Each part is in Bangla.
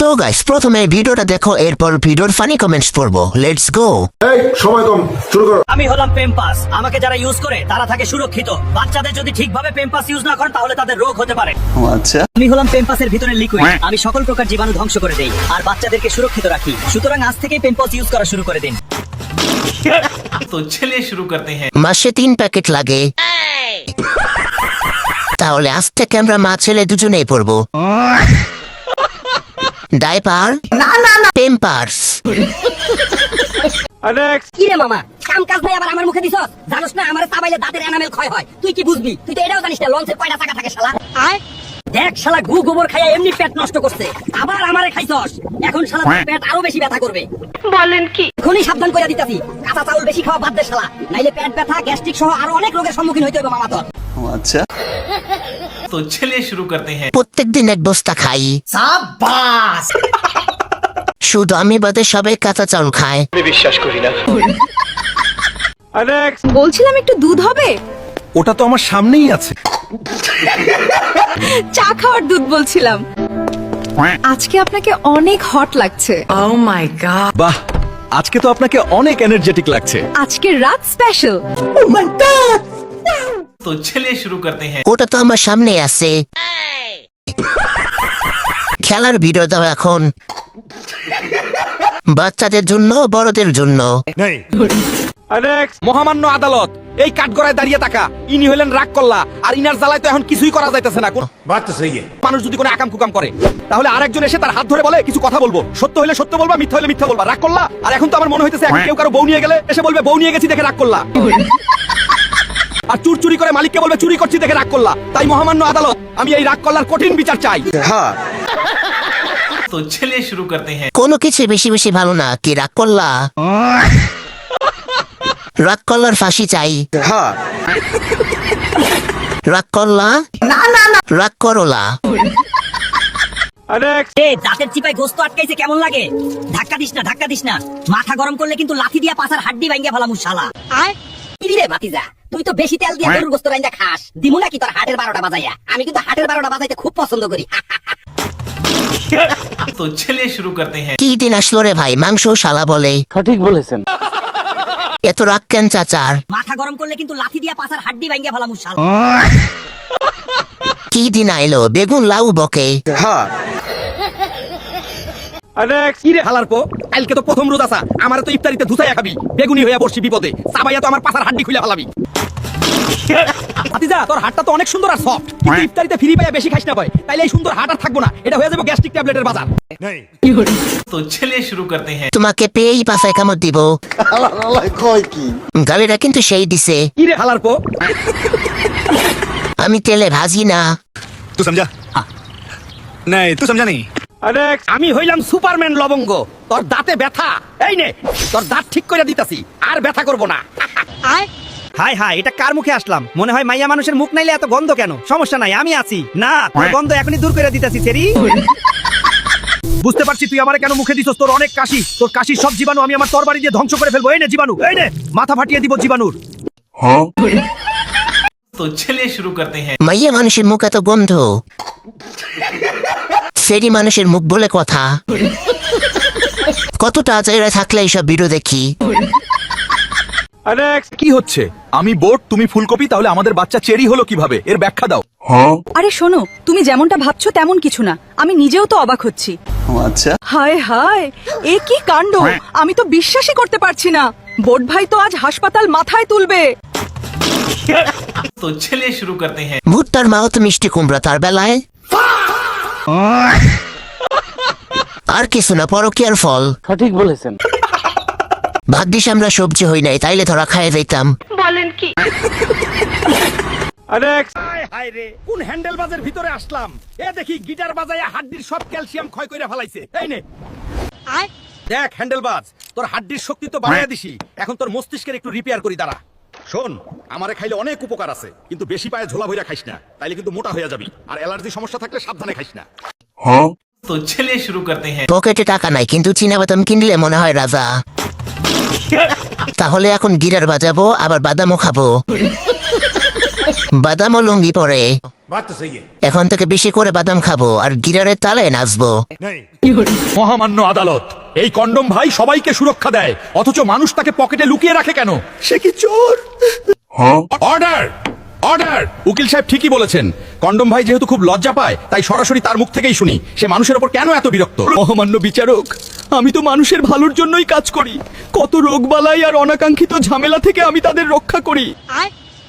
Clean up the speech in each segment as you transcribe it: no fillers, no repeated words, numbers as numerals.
সো গাইস প্রথমে ভিডিওটা দেখো, এরপর ভিডিওর ফানি কমেন্টস পড়বো। Let's go. এই সময় কম, শুরু করো। আমি হলাম পেম্পাস। আমাকে যারা ইউজ করে তারা থাকে সুরক্ষিত। বাচ্চাদের যদি ঠিকভাবে পেম্পাস ইউজ না করেন তাহলে তাদের রোগ হতে পারে। আচ্ছা, আমি হলাম পেম্পাসের ভিতরে লিকুইড। আমি সকল প্রকার জীবাণু ধ্বংস করে দেই আর বাচ্চাদেরকে সুরক্ষিত রাখি। সুতরাং আজ থেকেই পেম্পাস ইউজ করা শুরু করে দিন। तो चलिए शुरू करते हैं। মাসে 3 প্যাকেট লাগে, তাহলে আজ থেকে আমরা মা ছেলে দুজনেই পড়বো ডাইপার পেম্পার্স। কি রে মামা, কাম কাজ নাই আবার আমার মুখে দিছস? জানোস না আমার চাবাইলে দাঁতের এনামেল ক্ষয় হয়? তুই কি বুঝবি? তুই তো এটাও জানিস না লঞ্চের কয়টা চাকা থাকে শালা। আয় দেখ শালা, গু গোবর খাইয়া এমনি পেট নষ্ট করছে, আবার আমারে খাইছস। এখন শালা তোর পেট আরো বেশি ব্যথা করবে। বলেন কি? এখনই সাবধান কইরা দিতাছি, কাঁচা চাউল বেশি খাওয়া বাদ দে শালা, নাইলে পেট ব্যথা, গ্যাস্ট্রিক সহ আরো অনেক রোগের সম্মুখীন হইতে হবে মামা তোর। আচ্ছা, तो चलिए शुरू करते हैं। প্রত্যেকদিন এক বস্তা খাই, সাবাস। শুধু আমি বাদে সবাই কাঁচা চাউল খায়। বলছিলাম একটু দুধ হবে? ওটা তো আমার সামনেই আছে। চা খাওয়ার দুধ বলছিলাম। আজকে আপনাকে অনেক হট লাগছে। বাহ, আজকে তো আপনাকে অনেক এনার্জেটিক লাগছে। আজকে রাত স্পেশাল। तो चलिए शुरू करते हैं। ওটা তো আমার সামনে আছে। খেলার ভিডিও দাও এখন, বাচ্চাদের জন্য বড়দের জন্য। মহামান্য আদালত, এই কাঠগড়ায় দাঁড়িয়ে থাকা ইনি হলেন রাগ কল্লা, আর ইনার জ্বালায় তো এখন কিছুই করা যাইতেছে না। মানুষ যদি কোনো আকাম কুকাম করে তাহলে আরেকজন এসে তার হাত ধরে বলে কিছু কথা বলবো, সত্য হলে সত্য বলবা, মিথ্যা হলে মিথ্যা বলবা। রাগ করলা? আর এখন তো আমার মনে হইতেছে এখন কেউ কারো বউ নিয়ে গেলে এসে বলবে বউ নিয়ে গেছি দেখে রাগ করলা, আর চুর চুরি করে মালিককে বলবে চুরি করছি দেখে রাগ করলা। তাই মহামান্য আদালত, আমি এই রাগ কল্লার কঠিন বিচার চাই। तो चलिए शुरू करते हैं। কোনো কিছু বেশি বেশি ভালো না। কি রাগ করলা? রাগ করলার ফাঁসি চাই। রাগ করলা? রাগ করলা। এ দাঁতের চিপায় গোস্ত আটকাইছে, কেমন লাগে? ধাক্কা দিস না, ধাক্কা দিস না। মাথা গরম করলে কিন্তু লাথি দিয়া পাছার হাড্ডি ভাঙ্গিয়া ফেলামু শালা। আয় কি রে ভাতিজা, তুই তো বেশি তেল দিয়ে গরুর গোশত রাইন্দা খাস। দিমু নাকি তোর হাটের 12টা বাজাইয়া? আমি কিন্তু হাটের 12টা বাজাইতে খুব পছন্দ করি। तो चलिए शुरू करते हैं। কি দিন আসলো রে ভাই, মাংস শালা বলে। সঠিক বলেছেন। এত রাগ কেন চাচার? মাথা গরম করলে কিন্তু লাথি দিয়া পাছার হাড্ডি ভাঙ্গিয়া ফেলামু শালা। কি দিন আইলো, বেগুন লাউ বকে। কি রে হালার পো, কালকে তো প্রথম রোজ আসা, আমার তো ইফতারিতে ধুসাইয়া খাবি, বেগুনি হইয়া বসছি বিপদে, সাবাইয়া তো আমার পাছার হাড্ডি খুলে ফেলাবি। ভাতিজা, তোর হাটটা তো অনেক সুন্দর আর সফট, কিন্তু ইফতারিতে ফ্রি পাইয়া বেশি খাইস না ভাই, তাইলে এই সুন্দর হাট আর থাকবো না, এটা হয়ে যাবে গ্যাস্ট্রিক ট্যাবলেটের বাজার। तो चलिए शुरू करते हैं। তোমাকে পেয়েই পাশায় কামড় দিব। গালিটা কিন্তু সেই দিছে। কি রে হালার পো, আমি তেলে ভাজি না। तू समझा? नहीं, तू समझा नहीं? আমি হইলাম সুপারম্যান লবঙ্গ, তোর দাঁতে ব্যথা, এই নে তোর দাঁত ঠিক করে দিতাছি, আর ব্যথা করব না। হাই হাই, এটা কার মুখে আসলাম? মনে হয় মাইয়া মানুষের মুখ নাইলে এত গন্ধ কেন? সমস্যা নাই, আমি আছি না, তোর গন্ধ এখনই দূর করে দিতাছি সেরি। বুঝতে পারছি তুই আমারে কেন মুখে দিছস, তোর অনেক কাশি, তোর কাশির সব জীবাণু আমি আমার তরবারি দিয়ে ধ্বংস করে ফেলবো। এই নে জীবাণু, এই নে মাথা ফাটিয়ে দিব জীবাণুর। तो चलिए शुरू करते हैं। মাইয়া মানুষের মুখ এত গন্ধ, সেরি মানুষের মুখ বলে কথা। কতটা আজাইরা থাকলে এইসব ভিডিও দেখি। কি হচ্ছে? আমি বোট, তুমি ফুলকপি, তাহলে আমাদের বাচ্চা চেরি হলো কিভাবে? এর ব্যাখ্যা দাও। আরে শোনো, তুমি যেমনটা ভাবছো তেমন কিছু না, আমি নিজেও তো অবাক হচ্ছি। আচ্ছা, হায় হায়, এ কি কাণ্ড! আমি তো বিশ্বাসই করতে পারছি না। বোট ভাই তো আজ হাসপাতাল মাথায় তুলবে। तो चलिए शुरू करते हैं। ভুট্টার মাও তো মিষ্টি কুমড়া তার বেলায়। আর কিছু না, পরকীয়ার ফল। সঠিক বলেছেন। ভাগ্যিস আমরা সবজি হই নাই, তাইলে ধরা খাইয়ে যাইতাম। বলেন কি? হায় রে, কোন হ্যান্ডেল বাজের ভিতরে আসলাম? এ দেখি গিটার বাজায়া হাড্ডির সব ক্যালসিয়াম ক্ষয় করে ফেলাইছে। এই নে দেখ হ্যান্ডেল বাজ, তোর হাড্ডির শক্তি তো বাড়াইয়া দিছি, এখন তোর মস্তিষ্কের একটু রিপেয়ার করি দাঁড়া। শোন, আমারে খাইলে অনেক উপকার আছে, কিন্তু বেশি পায়ে ঝোলা ভইরা খাইস না, তাইলে কিন্তু মোটা হয়ে যাবি। আর অ্যালার্জি সমস্যা থাকলে সাবধানে খাইস না। तो चलिए शुरू करते हैं। পকেটে টাকা নাই, কিন্তু চীনাবাদাম কিনলে মনে হয় রাজা। তাহলে এখন গিটার বাজাবো, আবার বাদামও খাবো। বাদামও লুঙ্গি পরে। এখন থেকে বেশি করে বাদাম খাবো আর গিটারের তালে নাচবো। মহামান্য আদালত, এই কন্ডম ভাই সবাইকে সুরক্ষা দেয়, অথচ মানুষ তাকে পকেটে লুকিয়ে রাখে কেন? সে কি চোর? Order, order! উকিল সাহেব ঠিকই বলেছেন, কন্ডম ভাই যেহেতু খুব লজ্জা পায় তাই সরাসরি তার মুখ থেকেই শুনি সে মানুষের উপর কেন এত বিরক্ত। মহামান্য বিচারক, আমি তো মানুষের ভালোর জন্যই কাজ করি, কত রোগবালাই আর অনাকাঙ্ক্ষিত ঝামেলা থেকে আমি তাদের রক্ষা করি,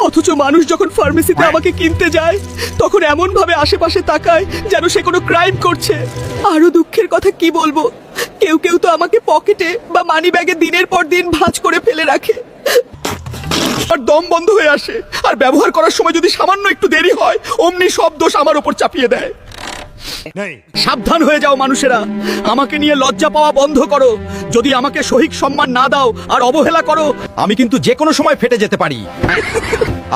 অথচ মানুষ যখন ফার্মেসিতে আমাকে কিনতে যায় তখন এমন ভাবে আশেপাশে তাকায় যেন সে কোনো ক্রাইম করছে। আরো দুঃখের কথা কি বলবো, কেউ কেউ তো আমাকে পকেটে বা মানি ব্যাগে দিনের পর দিন ভাঁজ করে ফেলে রাখে, আর দম বন্ধ হয়ে আসে, আর ব্যবহার করার সময় যদি সামান্য একটু দেরি হয় অমনি সব দোষ আমার উপর চাপিয়ে দেয়। সাবধান হয়ে যাও মানুষেরা, আমাকে নিয়ে লজ্জা পাওয়া বন্ধ করো। যদি আমাকে সহিক সম্মান না দাও আর অবহেলা করো, আমি কিন্তু যে কোনো সময় ফেটে যেতে পারি।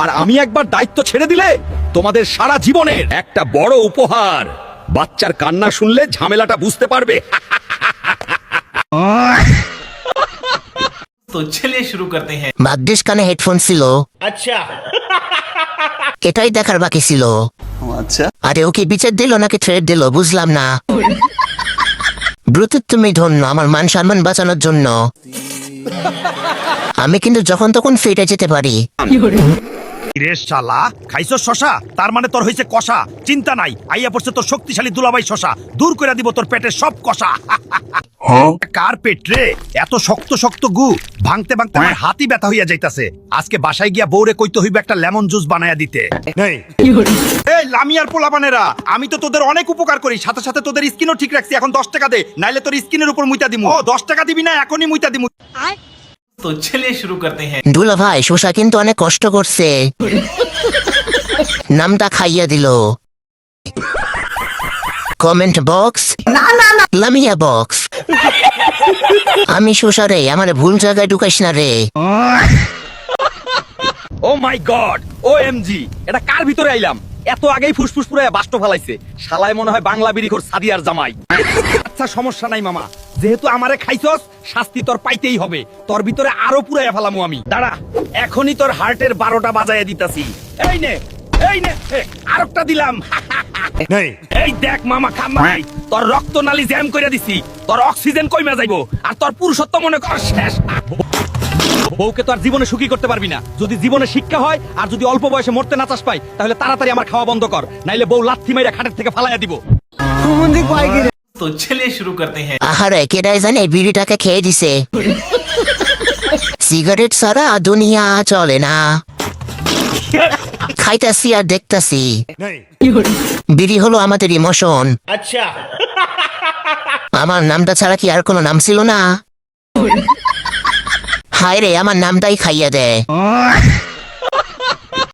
আর আমি একবার দায়িত্ব ছেড়ে দিলে তোমাদের সারা জীবনের একটা বড় উপহার। বাচ্চার কান্না শুনলে ঝামেলাটা বুঝতে পারবে। तो चलिए शुरू करते हैं। ভাগ্যিস কানে হেডফোন ছিল, अच्छा এটাই দেখার বাকি ছিল। আচ্ছা, আরে ওকে বিচার দিল নাকি থ্রেড দিল বুঝলাম না। ব্লুটুথ তুমি ধন্য আমার মান সম্মান বাঁচানোর জন্য। আমি কিন্তু যখন তখন ফেটে যেতে পারি। রে শালা, খাইছো শশা, তার মানে তোর হইছে কষা। চিন্তা নাই, আইয়া পড়ছে তোর শক্তিশালী দুলাভাই শশা, দূর করে দিব তোর পেটের সব কষা। কার পেট রে? এত শক্ত শক্ত গু ভাঙতে ভাঙতে আমার হাতই ব্যথা হইয়া যাইতাছে। আজকে বাসায় গিয়া বউরে কইতে হইবে একটা লেমন জুস বানায়া দিতে। এই লামিয়ার পোলাপানেরা, আমি তো তোদের অনেক উপকার করি, সাথে সাথে তোদের স্কিনও ঠিক রাখছি। এখন 10 টাকা দে, নাইলে তোর স্কিনের উপর মুইতা দিমু। ও 10 টাকা দিবি না? এখনই মুইতা দিমু। तो चलिए शुरू करते हैं। দুলা ভাই শোষা কিন্তু অনেক কষ্ট করছে, নামটা খাইয়া দিল। Comment box Lamia box. আমি শোষা রে, আমার ভুল জায়গায় ঢুকাইস না রে। ও মাই গড, ওএমজি, এটা কার ভিতরে আইলাম? এত আগেই ফুসফুস পুরো বাষ্ট ফালাইছে। শালায় মনে হয় বাংলা বিড়িখোর সাদিয়ার জামাই। আচ্ছা সমস্যা নাই মামা, যেহেতু আমারে খাইছস শাস্তি তোর পাইতেই হবে। তোর ভিতরে আরো পুরাইয়া ফেলামু আমি। দাঁড়া, এখনই তোর হার্টের 12টা বাজাইয়া দিতাছি। এই নে, এই নে, আরেকটা দিলাম। এই দেখ মামা, খামাই তোর রক্ত নালী জ্যাম কইরা দিছি, তোর অক্সিজেন কইমা যাইবো, আর তোর পুরুষত্ব মনে কর শেষ। বউকে তো আর জীবনে সুখী করতে পারবি না। যদি জীবনে শিক্ষা হয় আর যদি অল্প বয়সে মরতে না চাস পাই, তাহলে তাড়াতাড়ি আমার খাওয়া বন্ধ কর, নাইলে বউ লাথি মাইরা খাটের থেকে ফালাইয়া দিব। तो चलिए शुरू करते हैं। আহারে কেডাই জানে বিড়িটাকে খেয়ে দিছে। সিগারেট ছাড়া দুনিয়া চলে না। খাইতাছি আর দেখতাছি। বিড়ি হলো আমাদের ইমোশন। अच्छा আমার নামটা ছাড়া কি আর কোনো নাম ছিল না? হায় রে, আমার নামটাই খাইয়া দেয়।